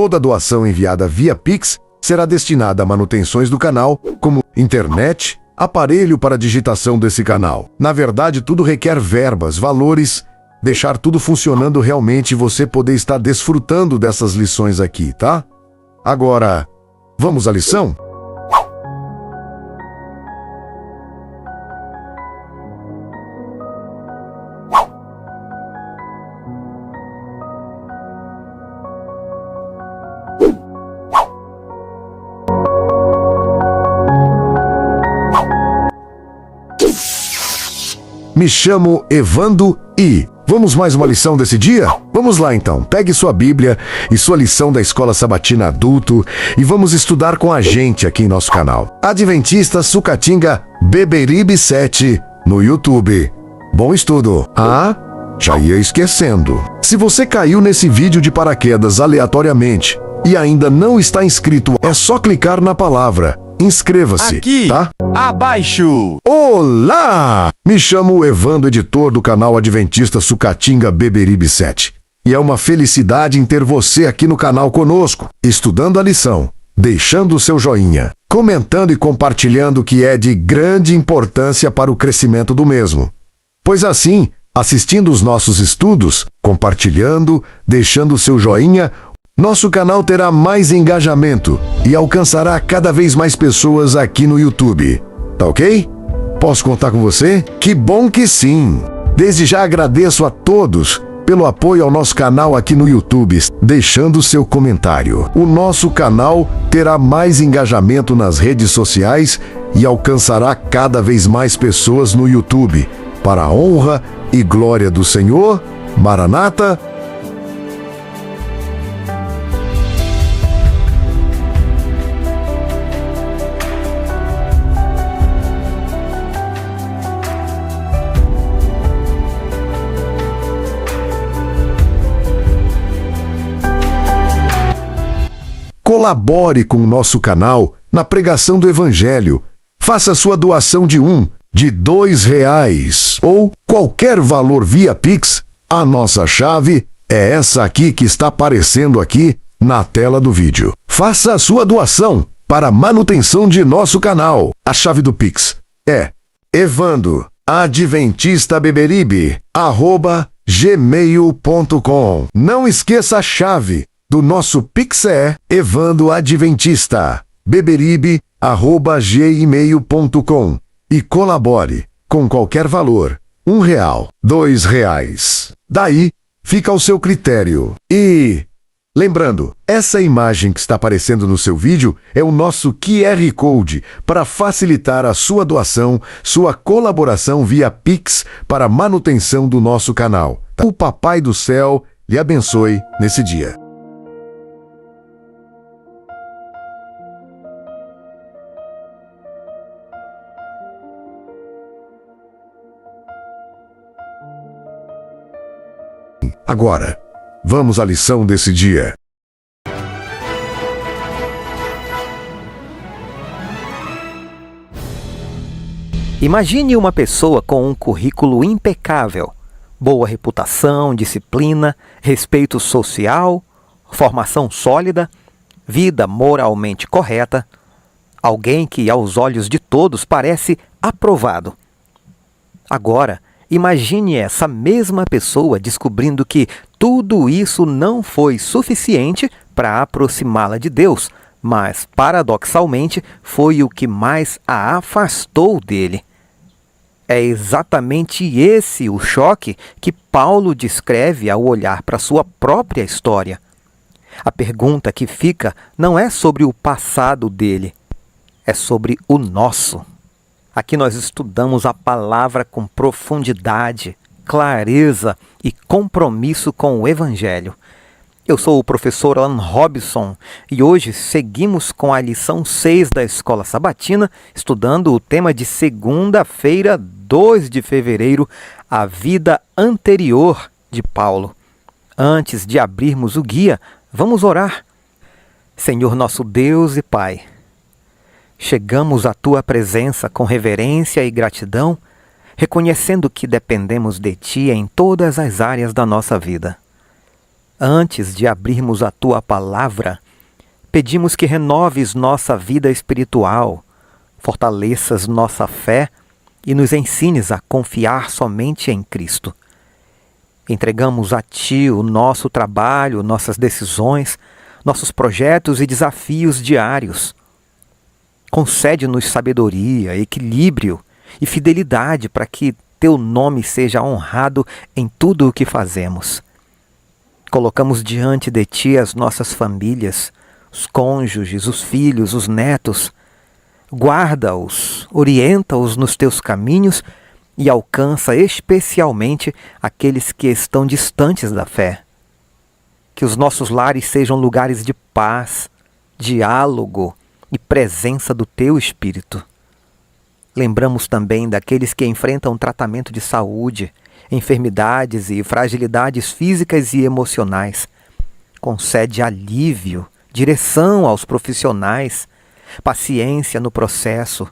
Toda doação enviada via Pix será destinada a manutenções do canal, como internet, aparelho para digitação desse canal. Na verdade, tudo requer verbas, valores, deixar tudo funcionando realmente e você poder estar desfrutando dessas lições aqui, tá? Agora, vamos à lição? Me chamo Evando e... Vamos mais uma lição desse dia? Vamos lá então, pegue sua Bíblia e sua lição da Escola Sabatina Adulto e vamos estudar com a gente aqui em nosso canal. Adventista Sucatinga Beberibe 7 no YouTube. Bom estudo! Ah, já ia esquecendo. Se você caiu nesse vídeo de paraquedas aleatoriamente e ainda não está inscrito, é só clicar na palavra inscreva-se, aqui, tá? Abaixo! Olá! Me chamo Evando, editor do canal Adventista Sucatinga Beberibe 7. E é uma felicidade em ter você aqui no canal conosco, estudando a lição, deixando o seu joinha, comentando e compartilhando, que é de grande importância para o crescimento do mesmo. Pois assim, assistindo os nossos estudos, compartilhando, deixando o seu joinha, nosso canal terá mais engajamento e alcançará cada vez mais pessoas aqui no YouTube. Tá ok? Posso contar com você? Que bom que sim! Desde já agradeço a todos pelo apoio ao nosso canal aqui no YouTube, deixando seu comentário. O nosso canal terá mais engajamento nas redes sociais e alcançará cada vez mais pessoas no YouTube. Para a honra e glória do Senhor, Maranata. Colabore com o nosso canal na pregação do Evangelho. Faça sua doação de R$1, de R$2 ou qualquer valor via Pix. A nossa chave é essa aqui que está aparecendo aqui na tela do vídeo. Faça a sua doação para a manutenção de nosso canal. A chave do Pix é evandoadventista@gmail.com. Não esqueça a chave do nosso Pix é evandoadventista@gmail.com e colabore com qualquer valor, R$1, R$2. Daí fica ao seu critério. E lembrando, essa imagem que está aparecendo no seu vídeo é o nosso QR Code para facilitar a sua doação, sua colaboração via Pix para a manutenção do nosso canal. O Papai do Céu lhe abençoe nesse dia. Agora, vamos à lição desse dia. Imagine uma pessoa com um currículo impecável, boa reputação, disciplina, respeito social, formação sólida, vida moralmente correta, alguém que aos olhos de todos parece aprovado. Agora, imagine essa mesma pessoa descobrindo que tudo isso não foi suficiente para aproximá-la de Deus, mas, paradoxalmente, foi o que mais a afastou dele. É exatamente esse o choque que Paulo descreve ao olhar para sua própria história. A pergunta que fica não é sobre o passado dele, é sobre o nosso. Aqui nós estudamos a palavra com profundidade, clareza e compromisso com o Evangelho. Eu sou o professor Alan Robson e hoje seguimos com a lição 6 da Escola Sabatina, estudando o tema de segunda-feira, 2 de fevereiro, a vida anterior de Paulo. Antes de abrirmos o guia, vamos orar. Senhor nosso Deus e Pai, chegamos à Tua presença com reverência e gratidão, reconhecendo que dependemos de Ti em todas as áreas da nossa vida. Antes de abrirmos a Tua palavra, pedimos que renoves nossa vida espiritual, fortaleças nossa fé e nos ensines a confiar somente em Cristo. Entregamos a Ti o nosso trabalho, nossas decisões, nossos projetos e desafios diários. Concede-nos sabedoria, equilíbrio e fidelidade para que Teu nome seja honrado em tudo o que fazemos. Colocamos diante de Ti as nossas famílias, os cônjuges, os filhos, os netos. Guarda-os, orienta-os nos Teus caminhos e alcança especialmente aqueles que estão distantes da fé. Que os nossos lares sejam lugares de paz, diálogo e presença do Teu Espírito. Lembramos também daqueles que enfrentam tratamento de saúde, enfermidades e fragilidades físicas e emocionais. Concede alívio, direção aos profissionais, paciência no processo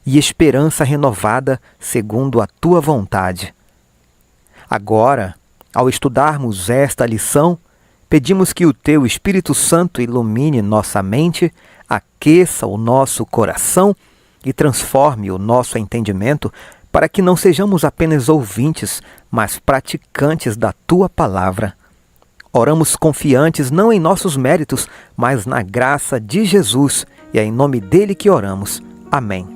e esperança renovada segundo a Tua vontade. Agora, ao estudarmos esta lição, pedimos que o Teu Espírito Santo ilumine nossa mente, aqueça o nosso coração e transforme o nosso entendimento para que não sejamos apenas ouvintes, mas praticantes da Tua palavra. Oramos confiantes não em nossos méritos, mas na graça de Jesus, e é em nome dele que oramos. Amém.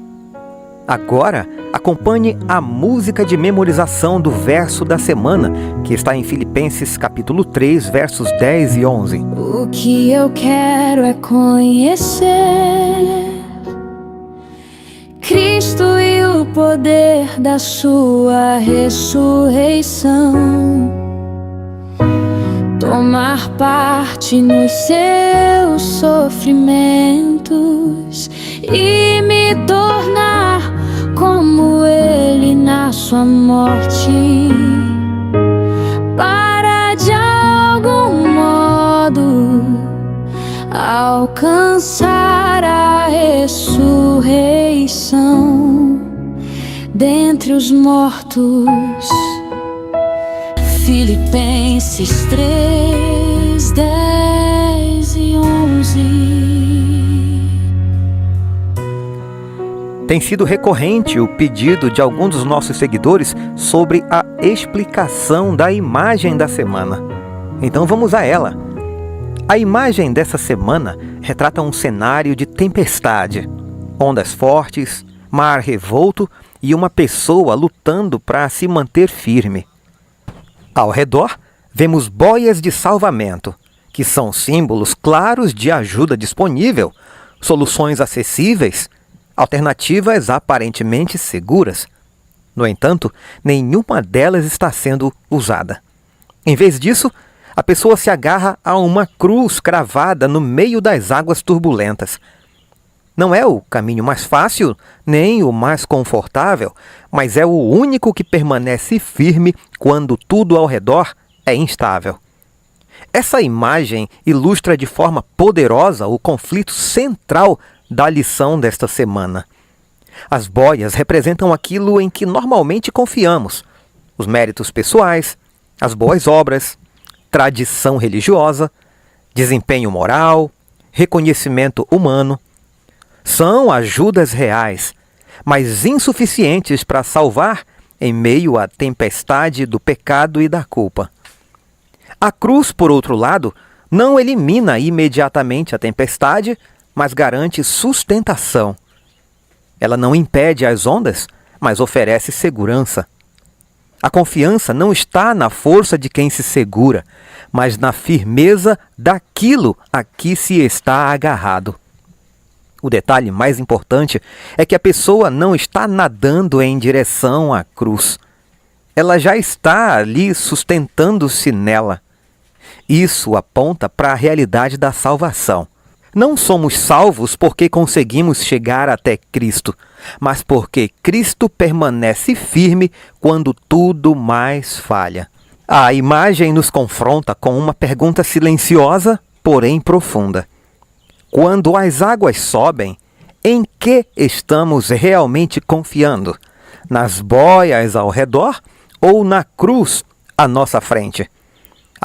Agora, acompanhe a música de memorização do verso da semana, que está em Filipenses capítulo 3, versos 10 e 11. O que eu quero é conhecer Cristo e o poder da sua ressurreição, tomar parte nos seus sofrimentos e me tornar como Ele na sua morte, para de algum modo alcançar a ressurreição dentre os mortos. Filipenses 3, 10 e 11. Tem sido recorrente o pedido de alguns dos nossos seguidores sobre a explicação da imagem da semana. Então vamos a ela. A imagem dessa semana retrata um cenário de tempestade, ondas fortes, mar revolto e uma pessoa lutando para se manter firme. Ao redor, vemos boias de salvamento, que são símbolos claros de ajuda disponível, soluções acessíveis, alternativas aparentemente seguras. No entanto, nenhuma delas está sendo usada. Em vez disso, a pessoa se agarra a uma cruz cravada no meio das águas turbulentas. Não é o caminho mais fácil, nem o mais confortável, mas é o único que permanece firme quando tudo ao redor é instável. Essa imagem ilustra de forma poderosa o conflito central da lição desta semana. As boias representam aquilo em que normalmente confiamos: os méritos pessoais, as boas obras, tradição religiosa, desempenho moral, reconhecimento humano. São ajudas reais, mas insuficientes para salvar em meio à tempestade do pecado e da culpa. A cruz, por outro lado, não elimina imediatamente a tempestade, mas garante sustentação. Ela não impede as ondas, mas oferece segurança. A confiança não está na força de quem se segura, mas na firmeza daquilo a que se está agarrado. O detalhe mais importante é que a pessoa não está nadando em direção à cruz. Ela já está ali sustentando-se nela. Isso aponta para a realidade da salvação. Não somos salvos porque conseguimos chegar até Cristo, mas porque Cristo permanece firme quando tudo mais falha. A imagem nos confronta com uma pergunta silenciosa, porém profunda. Quando as águas sobem, em que estamos realmente confiando? Nas boias ao redor ou na cruz à nossa frente?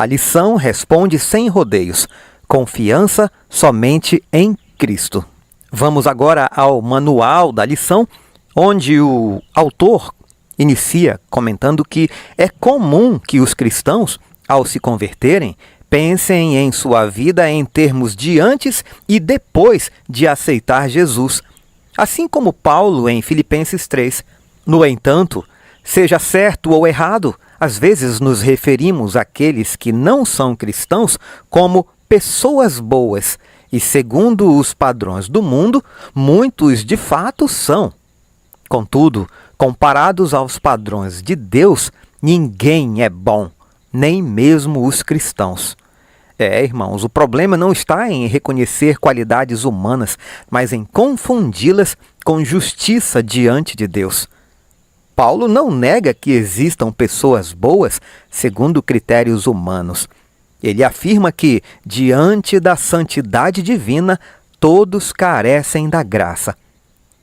A lição responde sem rodeios: confiança somente em Cristo. Vamos agora ao manual da lição, onde o autor inicia comentando que é comum que os cristãos, ao se converterem, pensem em sua vida em termos de antes e depois de aceitar Jesus, assim como Paulo em Filipenses 3. No entanto, seja certo ou errado, às vezes nos referimos àqueles que não são cristãos como pessoas boas, e segundo os padrões do mundo, muitos de fato são. Contudo, comparados aos padrões de Deus, ninguém é bom, nem mesmo os cristãos. Irmãos, o problema não está em reconhecer qualidades humanas, mas em confundi-las com justiça diante de Deus. Paulo não nega que existam pessoas boas segundo critérios humanos. Ele afirma que, diante da santidade divina, todos carecem da graça.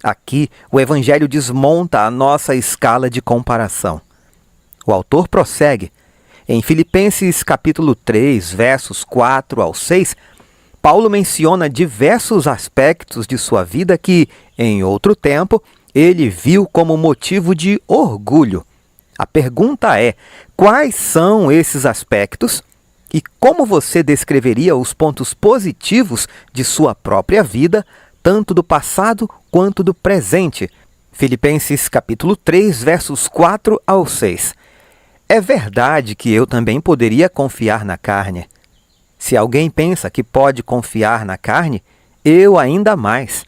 Aqui, o Evangelho desmonta a nossa escala de comparação. O autor prossegue. Em Filipenses capítulo 3, versos 4 ao 6, Paulo menciona diversos aspectos de sua vida que, em outro tempo, ele viu como motivo de orgulho. A pergunta é: quais são esses aspectos e como você descreveria os pontos positivos de sua própria vida, tanto do passado quanto do presente? Filipenses capítulo 3, versos 4 ao 6. É verdade que eu também poderia confiar na carne. Se alguém pensa que pode confiar na carne, eu ainda mais.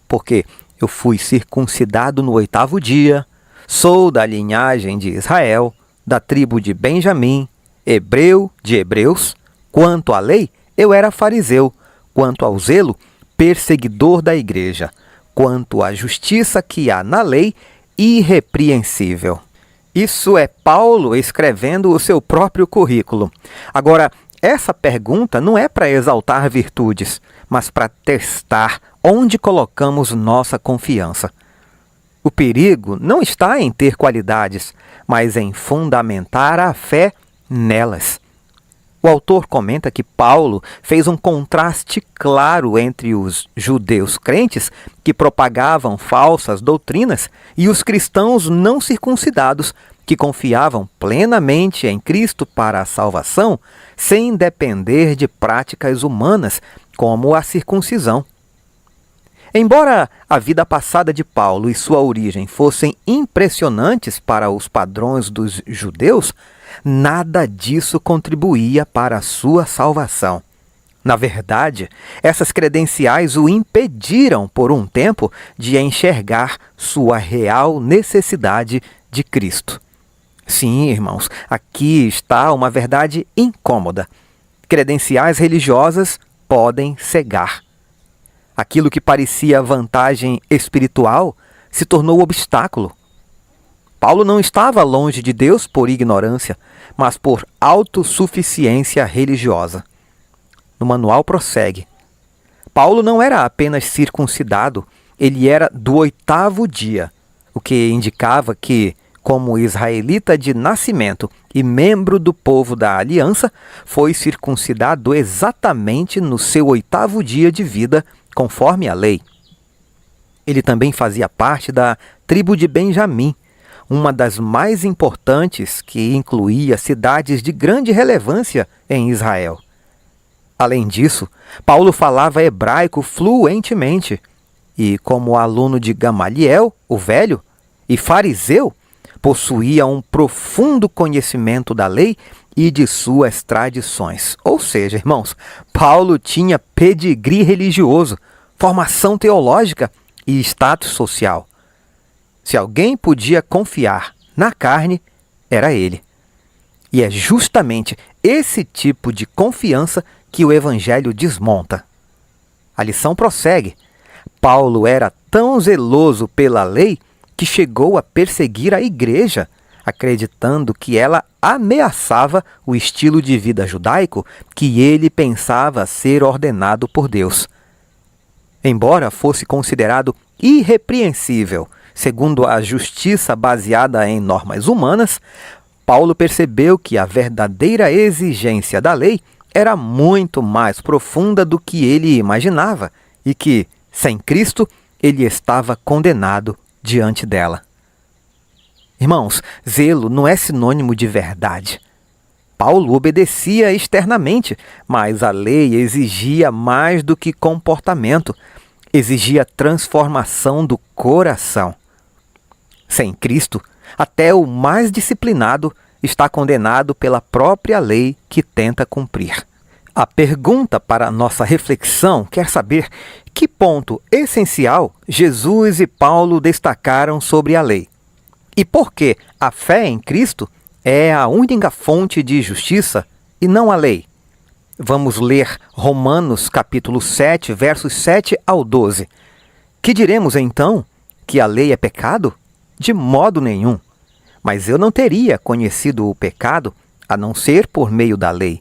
Porque eu fui circuncidado no 8º dia, sou da linhagem de Israel, da tribo de Benjamim, hebreu de hebreus. Quanto à lei, eu era fariseu. Quanto ao zelo, perseguidor da igreja. Quanto à justiça que há na lei, irrepreensível. Isso é Paulo escrevendo o seu próprio currículo. Agora, essa pergunta não é para exaltar virtudes, mas para testar onde colocamos nossa confiança. O perigo não está em ter qualidades, mas em fundamentar a fé nelas. O autor comenta que Paulo fez um contraste claro entre os judeus crentes que propagavam falsas doutrinas e os cristãos não circuncidados que confiavam plenamente em Cristo para a salvação sem depender de práticas humanas como a circuncisão. Embora a vida passada de Paulo e sua origem fossem impressionantes para os padrões dos judeus, nada disso contribuía para a sua salvação. Na verdade, essas credenciais o impediram por um tempo de enxergar sua real necessidade de Cristo. Sim, irmãos, aqui está uma verdade incômoda. Credenciais religiosas podem cegar. Aquilo que parecia vantagem espiritual se tornou obstáculo. Paulo não estava longe de Deus por ignorância, mas por autossuficiência religiosa. No manual prossegue. Paulo não era apenas circuncidado, ele era do 8º dia, o que indicava que, como israelita de nascimento e membro do povo da aliança, foi circuncidado exatamente no seu 8º dia de vida, conforme a lei. Ele também fazia parte da tribo de Benjamim, uma das mais importantes, que incluía cidades de grande relevância em Israel. Além disso, Paulo falava hebraico fluentemente e, como aluno de Gamaliel, o velho, e fariseu, possuía um profundo conhecimento da lei e de suas tradições. Ou seja, irmãos, Paulo tinha pedigree religioso, formação teológica e status social. Se alguém podia confiar na carne, era ele. E é justamente esse tipo de confiança que o Evangelho desmonta. A lição prossegue. Paulo era tão zeloso pela lei que chegou a perseguir a igreja, acreditando que ela ameaçava o estilo de vida judaico que ele pensava ser ordenado por Deus. Embora fosse considerado irrepreensível, segundo a justiça baseada em normas humanas, Paulo percebeu que a verdadeira exigência da lei era muito mais profunda do que ele imaginava e que, sem Cristo, ele estava condenado diante dela. Irmãos, zelo não é sinônimo de verdade. Paulo obedecia externamente, mas a lei exigia mais do que comportamento, exigia transformação do coração. Sem Cristo, até o mais disciplinado está condenado pela própria lei que tenta cumprir. A pergunta para nossa reflexão quer saber que ponto essencial Jesus e Paulo destacaram sobre a lei. E por que a fé em Cristo é a única fonte de justiça e não a lei. Vamos ler Romanos capítulo 7, versos 7 ao 12. Que diremos então? Que a lei é pecado? De modo nenhum. Mas eu não teria conhecido o pecado a não ser por meio da lei.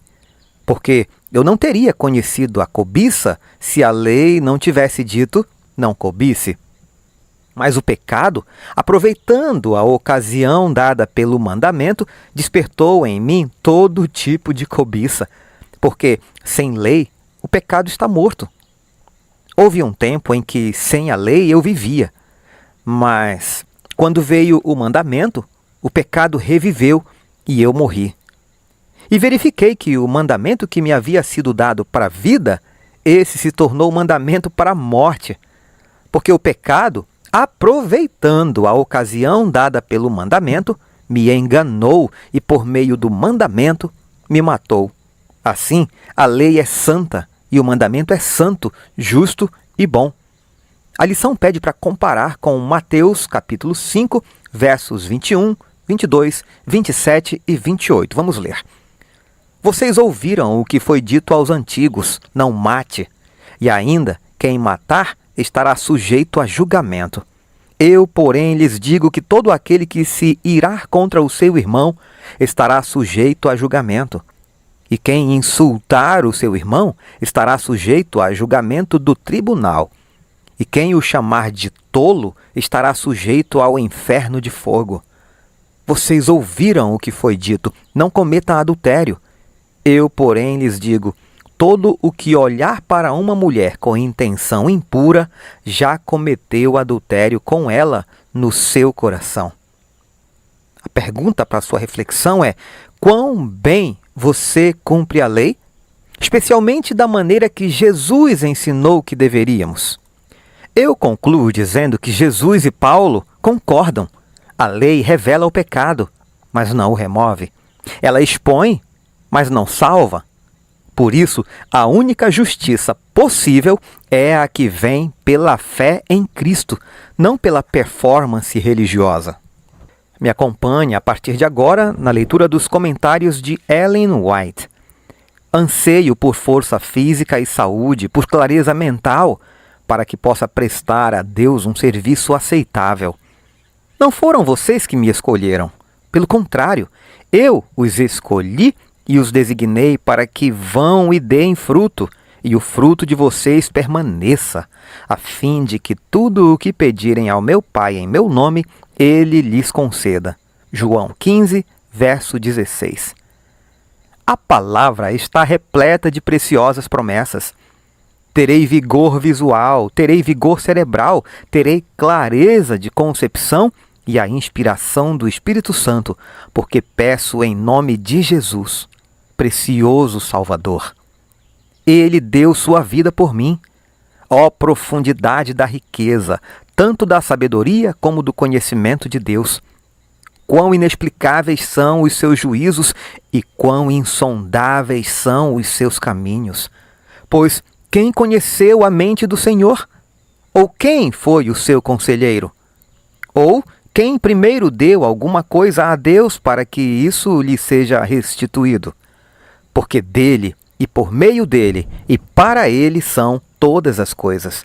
Porque eu não teria conhecido a cobiça se a lei não tivesse dito não cobice. Mas o pecado, aproveitando a ocasião dada pelo mandamento, despertou em mim todo tipo de cobiça, porque sem lei o pecado está morto. Houve um tempo em que sem a lei eu vivia, mas quando veio o mandamento, o pecado reviveu e eu morri. E verifiquei que o mandamento que me havia sido dado para a vida, esse se tornou mandamento para a morte, porque o pecado, aproveitando a ocasião dada pelo mandamento, me enganou e por meio do mandamento me matou. Assim, a lei é santa e o mandamento é santo, justo e bom. A lição pede para comparar com Mateus capítulo 5, versos 21, 22, 27 e 28. Vamos ler. Vocês ouviram o que foi dito aos antigos, não mate, e ainda quem matar estará sujeito a julgamento. Eu, porém, lhes digo que todo aquele que se irar contra o seu irmão estará sujeito a julgamento. E quem insultar o seu irmão estará sujeito a julgamento do tribunal. E quem o chamar de tolo estará sujeito ao inferno de fogo. Vocês ouviram o que foi dito, não cometa adultério. Eu, porém, lhes digo, todo o que olhar para uma mulher com intenção impura já cometeu adultério com ela no seu coração. A pergunta para sua reflexão é: quão bem você cumpre a lei? Especialmente da maneira que Jesus ensinou que deveríamos. Eu concluo dizendo que Jesus e Paulo concordam. A lei revela o pecado, mas não o remove. Ela expõe, mas não salva. Por isso, a única justiça possível é a que vem pela fé em Cristo, não pela performance religiosa. Me acompanhe a partir de agora na leitura dos comentários de Ellen White. Anseio por força física e saúde, por clareza mental, para que possa prestar a Deus um serviço aceitável. Não foram vocês que me escolheram. Pelo contrário, eu os escolhi e os designei para que vão e deem fruto, e o fruto de vocês permaneça, a fim de que tudo o que pedirem ao meu Pai em meu nome, Ele lhes conceda. João 15, verso 16. A palavra está repleta de preciosas promessas. Terei vigor visual, terei vigor cerebral, terei clareza de concepção e a inspiração do Espírito Santo, porque peço em nome de Jesus, precioso Salvador. Ele deu sua vida por mim. Ó profundidade da riqueza, tanto da sabedoria como do conhecimento de Deus. Quão inexplicáveis são os seus juízos e quão insondáveis são os seus caminhos. Pois quem conheceu a mente do Senhor? Ou quem foi o seu conselheiro? Ou quem primeiro deu alguma coisa a Deus para que isso lhe seja restituído? Porque dele, e por meio dele, e para ele são todas as coisas.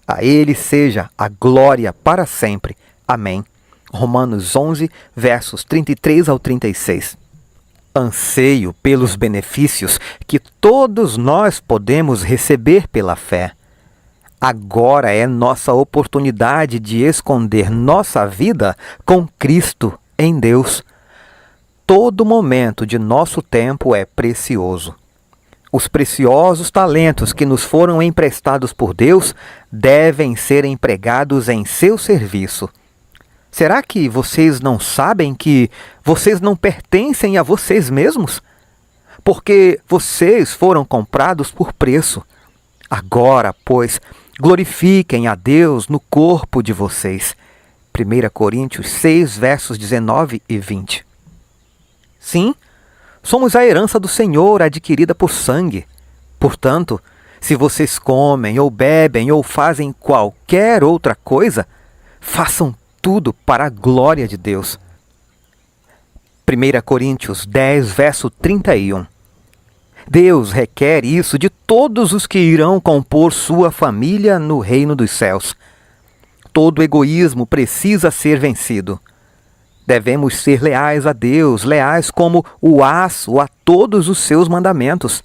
A ele seja a glória para sempre. Amém. Romanos 11, versos 33 ao 36. Anseio pelos benefícios que todos nós podemos receber pela fé. Agora é nossa oportunidade de esconder nossa vida com Cristo em Deus. todo momento de nosso tempo é precioso. Os preciosos talentos que nos foram emprestados por Deus devem ser empregados em seu serviço. Será que vocês não sabem que vocês não pertencem a vocês mesmos? Porque vocês foram comprados por preço. Agora, pois, glorifiquem a Deus no corpo de vocês. 1 Coríntios 6, versos 19 e 20. Sim, somos a herança do Senhor adquirida por sangue. Portanto, se vocês comem ou bebem ou fazem qualquer outra coisa, façam tudo para a glória de Deus. 1 Coríntios 10, verso 31. Deus requer isso de todos os que irão compor sua família no reino dos céus. Todo egoísmo precisa ser vencido. Devemos ser leais a Deus, leais como o aço a todos os seus mandamentos.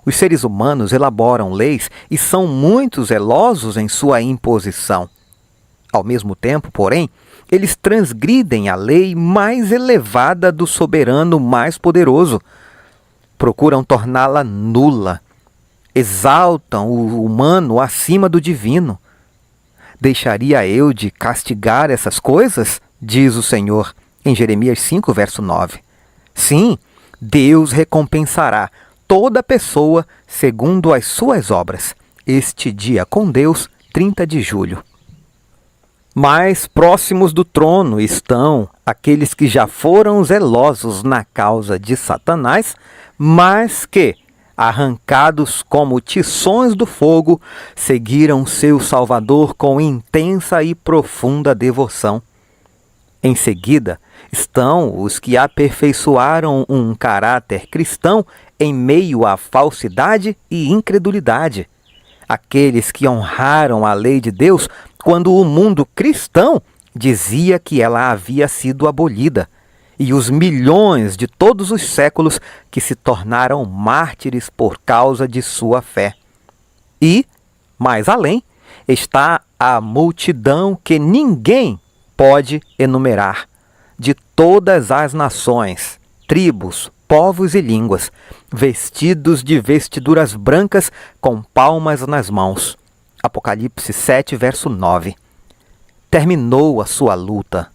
Os seres humanos elaboram leis e são muito zelosos em sua imposição. Ao mesmo tempo, porém, eles transgridem a lei mais elevada do soberano mais poderoso. Procuram torná-la nula. Exaltam o humano acima do divino. Deixaria eu de castigar essas coisas? Diz o Senhor, em Jeremias 5, verso 9. Sim, Deus recompensará toda pessoa segundo as suas obras. Este dia com Deus, 30 de julho. Mais próximos do trono estão aqueles que já foram zelosos na causa de Satanás, mas que, arrancados como tições do fogo, seguiram seu Salvador com intensa e profunda devoção. Em seguida, estão os que aperfeiçoaram um caráter cristão em meio à falsidade e incredulidade. Aqueles que honraram a lei de Deus quando o mundo cristão dizia que ela havia sido abolida, e os milhões de todos os séculos que se tornaram mártires por causa de sua fé. E, mais além, está a multidão que ninguém pode enumerar, de todas as nações, tribos, povos e línguas, vestidos de vestiduras brancas com palmas nas mãos. Apocalipse 7, verso 9. Terminou a sua luta.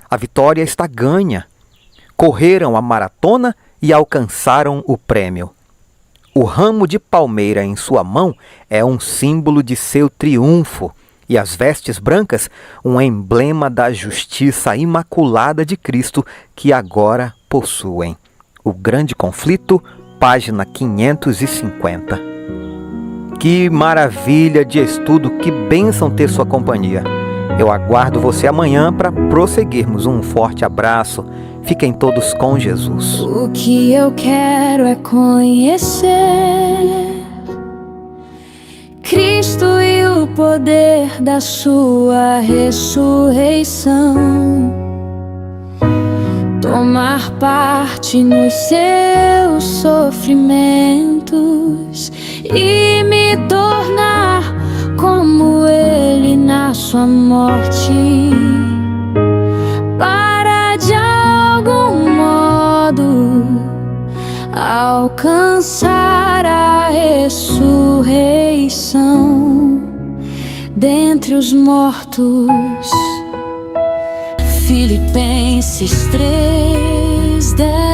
A vitória está ganha. Correram a maratona e alcançaram o prêmio. O ramo de palmeira em sua mão é um símbolo de seu triunfo, e as vestes brancas, um emblema da justiça imaculada de Cristo que agora possuem. O Grande Conflito, página 550. Que maravilha de estudo, que bênção ter sua companhia. Eu aguardo você amanhã para prosseguirmos. Um forte abraço. Fiquem todos com Jesus. O que eu quero é conhecer Cristo e o poder da sua ressurreição, tomar parte nos seus sofrimentos e me tornar como Ele na sua morte, para de algum modo alcançar a ressurreição dentre os mortos. Filipenses 3:10